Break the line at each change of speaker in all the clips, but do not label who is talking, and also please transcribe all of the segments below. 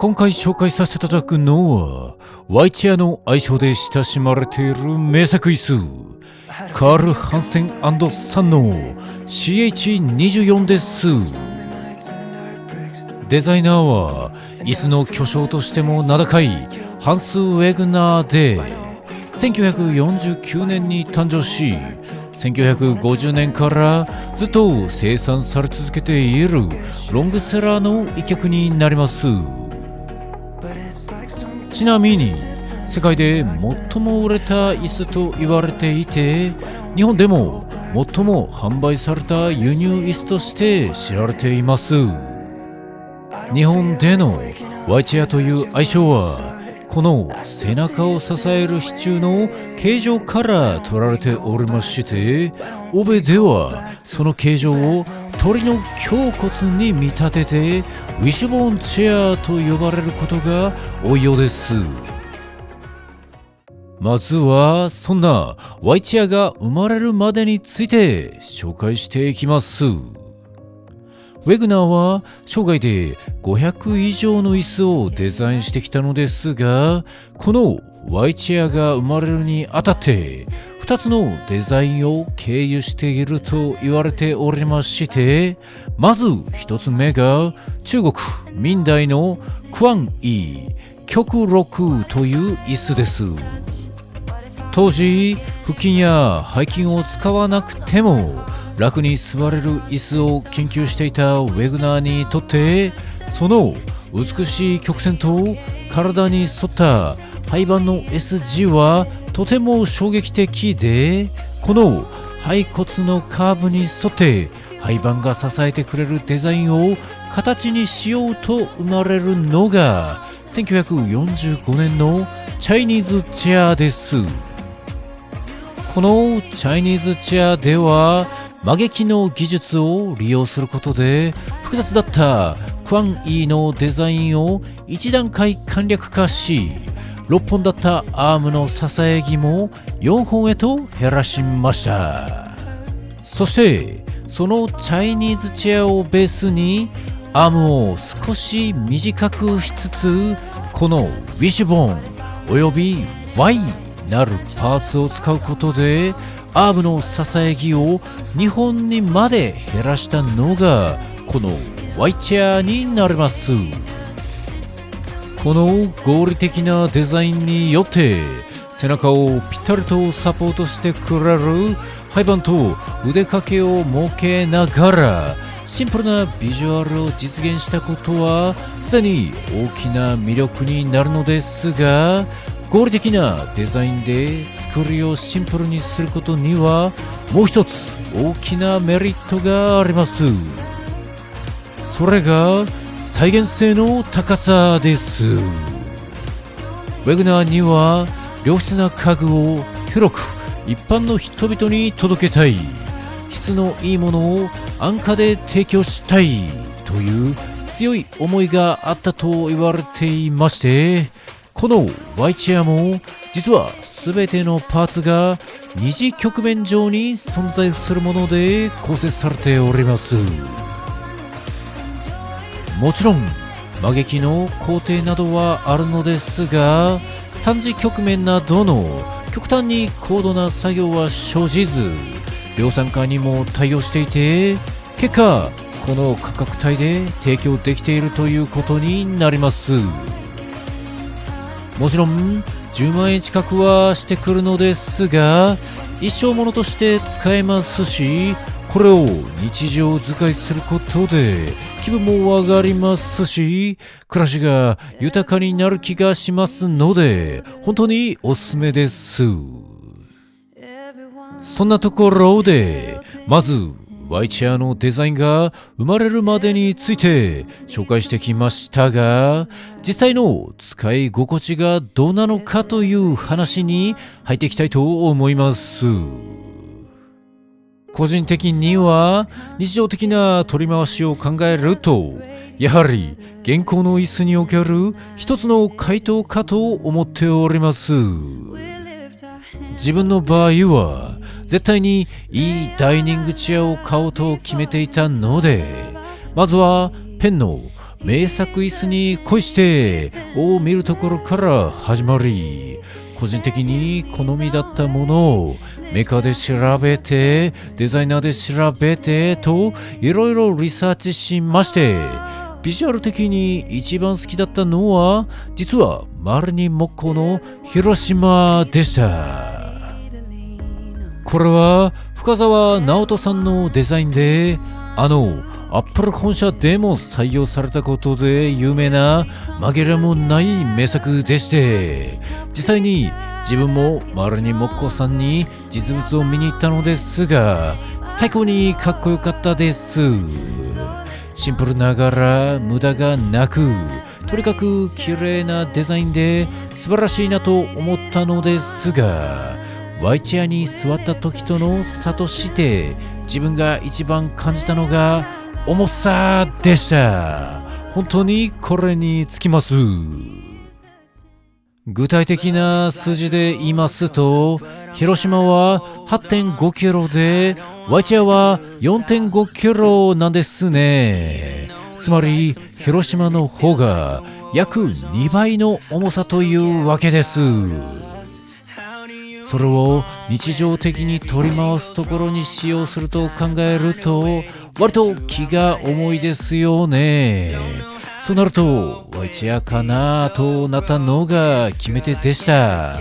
今回紹介させていただくのはワイチェアの愛称で親しまれている名作椅子カール・ハンセン&サンの CH24 です。デザイナーは椅子の巨匠としても名高いハンス・ウェグナーで1949年に誕生し1950年からずっと生産され続けているロングセラーの一脚になります。ちなみに世界で最も売れた椅子と言われていて日本でも最も販売された輸入椅子として知られています。日本でのワイチェアという愛称はこの背中を支える支柱の形状から取られておりまして欧米ではその形状を鳥の胸骨に見立ててウィッシュボーンチェアと呼ばれることが多いようです。まずはそんなワイチェアが生まれるまでについて紹介していきます。ウェグナーは生涯で500以上の椅子をデザインしてきたのですがこのワイチェアが生まれるにあたって2つのデザインを経由していると言われておりましてまず1つ目が中国明代のクワンイー極6という椅子です。当時腹筋や背筋を使わなくても楽に座れる椅子を研究していたウェグナーにとってその美しい曲線と体に沿った背板の S 字はとても衝撃的でこの背骨のカーブに沿って背板が支えてくれるデザインを形にしようと生まれるのが1945年のチャイニーズチェアです。このチャイニーズチェアでは曲げ機の技術を利用することで複雑だったクワンイーのデザインを一段階簡略化し6本だったアームの支え木も4本へと減らしました。そしてそのチャイニーズチェアをベースにアームを少し短くしつつこのウィッシュボーンおよび Y なるパーツを使うことでアームの支え木を2本にまで減らしたのがこのワイチェアになります。この合理的なデザインによって背中をぴったりとサポートしてくれる背板と腕掛けを設けながらシンプルなビジュアルを実現したことはすでに大きな魅力になるのですが合理的なデザインで作りをシンプルにすることにはもう一つ大きなメリットがあります。それが再現性の高さです。ウェグナーには良質な家具を広く一般の人々に届けたい質のいいものを安価で提供したいという強い思いがあったと言われていましてこのワイチェアも実は全てのパーツが二次曲面上に存在するもので構成されております。もちろん曲げ機の工程などはあるのですが三次曲面などの極端に高度な作業は生じず量産化にも対応していて結果この価格帯で提供できているということになります。もちろん10万円近くはしてくるのですが一生ものとして使えますしこれを日常使いすることで気分も上がりますし暮らしが豊かになる気がしますので本当におすすめです。そんなところでまずワイチェアのデザインが生まれるまでについて紹介してきましたが実際の使い心地がどうなのかという話に入っていきたいと思います。個人的には日常的な取り回しを考えるとやはり現行の椅子における一つの回答かと思っております。自分の場合は絶対にいいダイニングチェアを買おうと決めていたのでまずはペンの名作椅子に恋してを見るところから始まり、個人的に好みだったものをメーカーで調べて、デザイナーで調べてといろいろリサーチしまして、ビジュアル的に一番好きだったのは実はマリニ木工の広島でした。これは深澤直人さんのデザインで、アップル本社でも採用されたことで有名な紛れもない名作でして、実際に自分もマリニ木工さんに実物を見に行ったのですが、最高にかっこよかったです。シンプルながら無駄がなく、とにかく綺麗なデザインで素晴らしいなと思ったのですが、ワイチェアに座った時との差として自分が一番感じたのが重さでした。本当にこれにつきます。具体的な数字で言いますと、広島は 8.5 キロでワイチェアは 4.5 キロなんですね。つまり広島の方が約2倍の重さというわけです。それを日常的に取り回すところに使用すると考えると割と気が重いですよね。そうなるとワイチェアかなとなったのが決め手でした。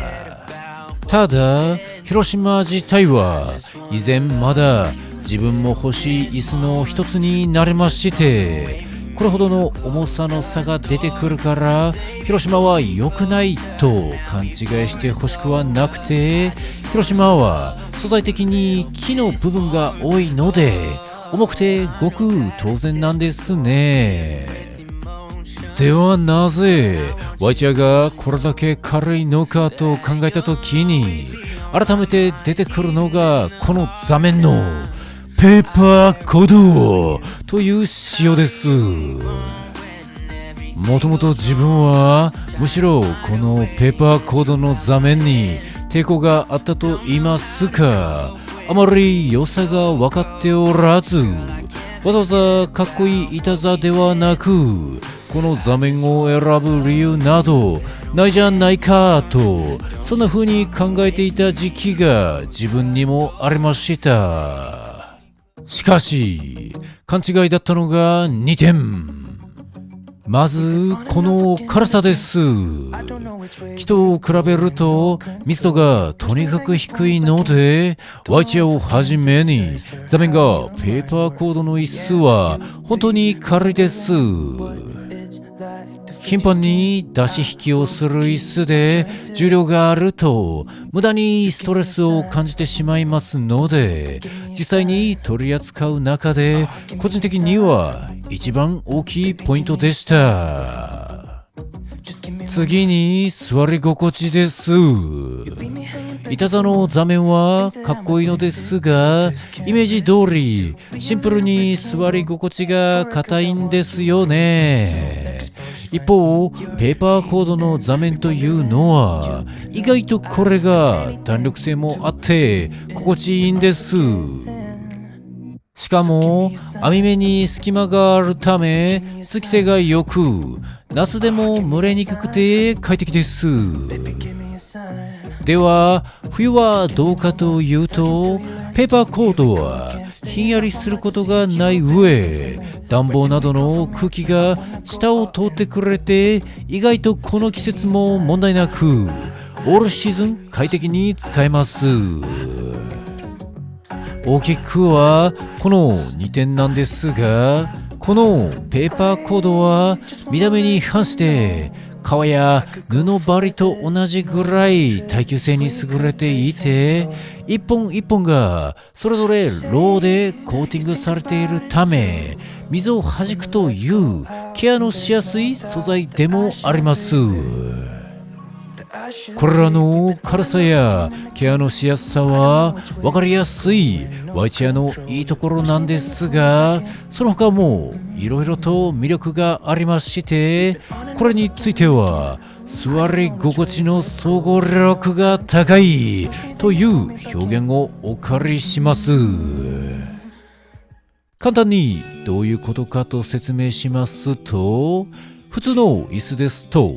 ただ広島自体は以前まだ自分も欲しい椅子の一つになれまして、これほどの重さの差が出てくるから広島は良くないと勘違いしてほしくはなくて、広島は素材的に木の部分が多いので重くてごく当然なんですね。ではなぜワイチェアがこれだけ軽いのかと考えたときに改めて出てくるのがこの座面のペーパーコードという仕様です。もともと自分はむしろこのペーパーコードの座面に抵抗があったと言いますか、あまり良さが分かっておらず、わざわざかっこいい板座ではなくこの座面を選ぶ理由などないじゃないかと、そんな風に考えていた時期が自分にもありました。しかし勘違いだったのが2点。まずこの軽さです。木と比べると密度がとにかく低いので、ワイチェアをはじめに座面がペーパーコードの椅子は本当に軽いです。頻繁に出し引きをする椅子で重量があると無駄にストレスを感じてしまいますので、実際に取り扱う中で個人的には一番大きいポイントでした。次に座り心地です。板座の座面はかっこいいのですが、イメージ通りシンプルに座り心地が硬いんですよね。一方ペーパーコードの座面というのは意外とこれが弾力性もあって心地いいんです。しかも網目に隙間があるため通気性が良く、夏でも蒸れにくくて快適です。では冬はどうかというと、ペーパーコードはひんやりすることがない上、暖房などの空気が下を通ってくれて意外とこの季節も問題なくオールシーズン快適に使えます。大きくはこの2点なんですが、このペーパーコードは見た目に反して革や布張りと同じぐらい耐久性に優れていて、一本一本がそれぞれローでコーティングされているため水を弾くというケアのしやすい素材でもあります。これらの軽さやケアのしやすさは分かりやすいワイチェアのいいところなんですが、その他もいろいろと魅力がありまして、これについては座り心地の総合力が高いという表現をお借りします。簡単にどういうことかと説明しますと、普通の椅子ですと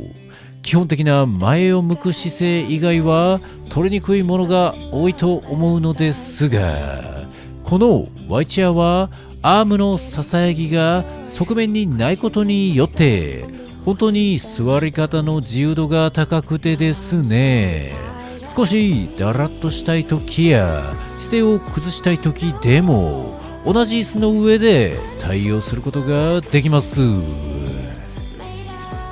基本的な前を向く姿勢以外は取りにくいものが多いと思うのですが、この Y チェアはアームの支え木が側面にないことによって本当に座り方の自由度が高くてですね、少しだらっとしたい時や姿勢を崩したい時でも同じ椅子の上で対応することができます。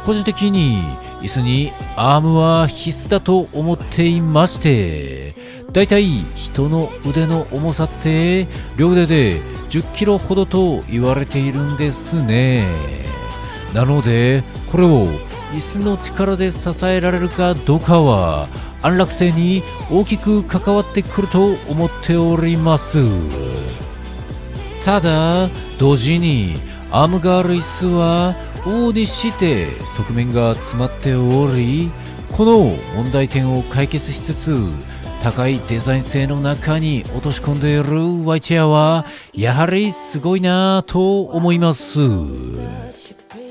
個人的に椅子にアームは必須だと思っていまして、だいたい人の腕の重さって両腕で10キロほどと言われているんですね。なのでこれを椅子の力で支えられるかどうかは安楽性に大きく関わってくると思っております。ただ同時にアームがある椅子は往々にして側面が詰まっており、この問題点を解決しつつ高いデザイン性の中に落とし込んでいる Y チェアはやはりすごいなぁと思います。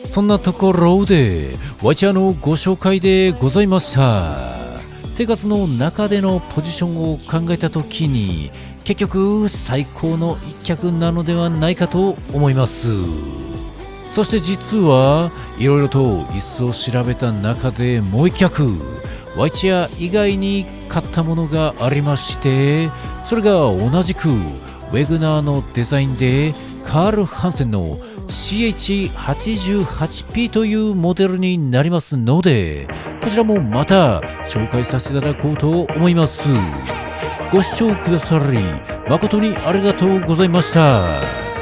そんなところで Y チェアのご紹介でございました。生活の中でのポジションを考えた時に結局最高の一脚なのではないかと思います。そして実はいろいろと椅子を調べた中でもう一脚 Y チェア以外に買ったものがありまして、それが同じくウェグナーのデザインでカール・ハンセンの CH88P というモデルになりますので、こちらもまた紹介させていただこうと思います。ご視聴くださり誠にありがとうございました。